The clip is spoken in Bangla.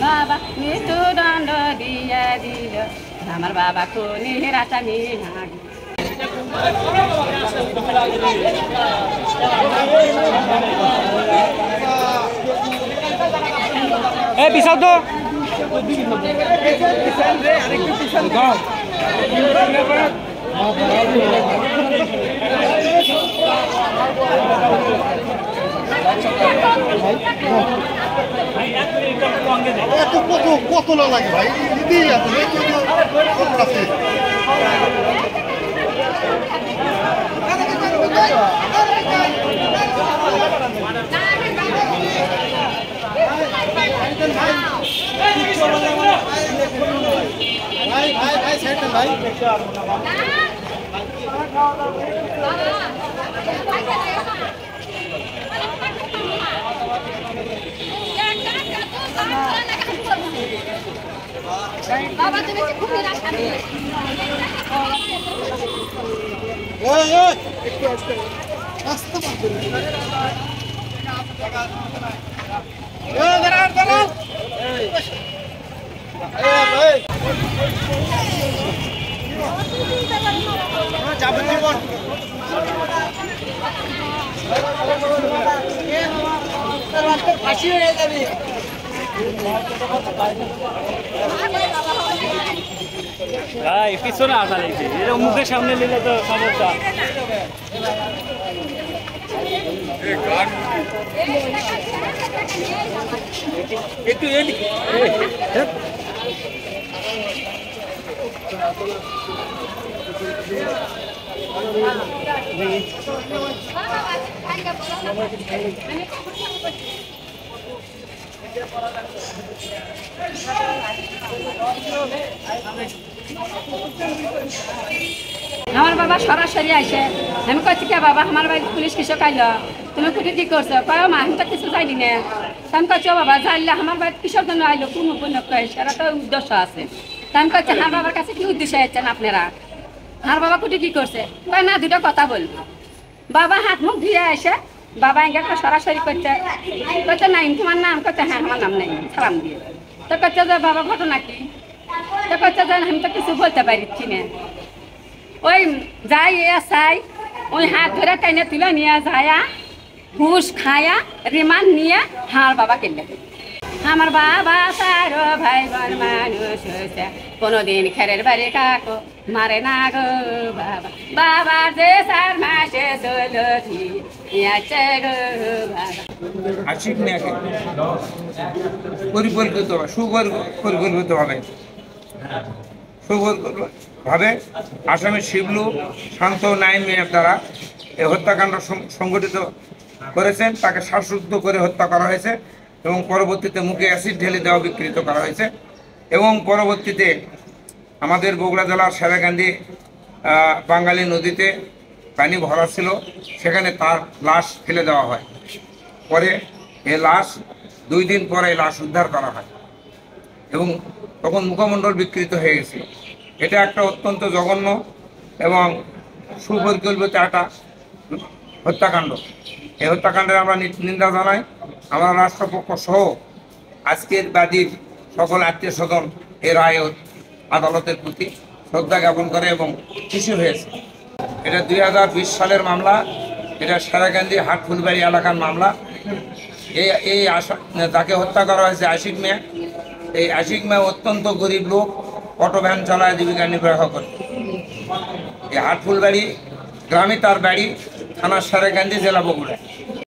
বাবা মৃত্যুদণ্ড দিয়ে দিল আমার বাবা খুনির আসামি নাগি। পিছাও তো কত লাগে ভাই বাবা তুমি খুব নিরাশ আমি ফাঁসি হয়ে যাবে। পিছনে আসা লাগছে, এরকম মুখের সামনে নিলে তো সমস্যা। একটু আমার বাবা সরাসরি আসে, আমি কইছি কে বাবা আমার বাড়ি পুলিশ কিছু খাইল, তুমি কুটি কি করছো? কয় মা আমি তো কিছু যাইলি না। আমি কইছি ও বাবা যাইলে আমার বাড়ি কিসের জন্য আইলো, কোন উপন্যাস কয় সেটা তো উদ্দেশ্য আছে। আমি কইছি আমার বাবার কাছে কি উদ্দেশ্য আছেন আপনারা? আমার বাবা কুটি কি করছে? কয় না দুটো কথা বলবো। বাবা হাত মুখ ধুয়ে আসে, বাবা এঙ্গে সরাসরি করছে, কইতে নাই তোমার নাম? কইতে হ্যাঁ আমার নাম নেই, সালাম দিয়ে। তো কইছে যে বাবা ঘটনা কি? তো কইছে যে আমি তো কিছু বলতে পারছি না। ওই যাই চাই ওই হাত ধরে টাইনে তুলে নিয়ে যায়া ঘুষ খায়া রিমান্ড নিয়ে আমার বাবা কেলে। আমার বাবা তার ভাই বোন মানুষ হয়েছে, কোনোদিন খেরের বাড়ি কাকো মারে না গো বাবা। বাবার যে 4 মাসে চলছি আছে গো বাবা। আশিক মিয়াকে সুপরিকল্পিতভাবে আসামের শিবলু, শান্ত, নাইম মিয়ার দ্বারা এই হত্যাকাণ্ড সংগঠিত করেছেন। তাকে শ্বাসরুদ্ধ করে হত্যা করা হয়েছে এবং পরবর্তীতে মুখে অ্যাসিড ঢেলে দেওয়া বিকৃত করা হয়েছে এবং পরবর্তীতে আমাদের বগুড়া জেলার সেরাকান্দি বাঙালি নদীতে পানি ভরা ছিল, সেখানে তার লাশ ফেলে দেওয়া হয়। পরে এই লাশ 2 দিন পরে লাশ উদ্ধার করা হয় এবং তখন মুখমণ্ডল বিকৃত হয়ে গেছিল। এটা একটা অত্যন্ত জঘন্য এবং সুপরিকল্পিত একটা হত্যাকাণ্ড। এই হত্যাকাণ্ডের আমরা নিন্দা জানাই। আমরা রাষ্ট্রপক্ষ সহ আজকের বাদীর সকল আত্মীয় স্বজন এই রায় আদালতের প্রতি শ্রদ্ধা জ্ঞাপন করে এবং খুশি হয়েছে। এটা 2020 সালের মামলা। এটা সেরাকান্দি হাটফুলবাড়ি এলাকার মামলা। এই তাকে হত্যা করা হয়েছে আশিক মিয়া। এই আশিক মিয়া অত্যন্ত গরিব লোক, অটো ভ্যান চালায় জীবিকা নির্বাহ করে। এই হাটফুলবাড়ি গ্রামে তার বাড়ি, থানা সেরাকান্দি, জেলা বগুড়া।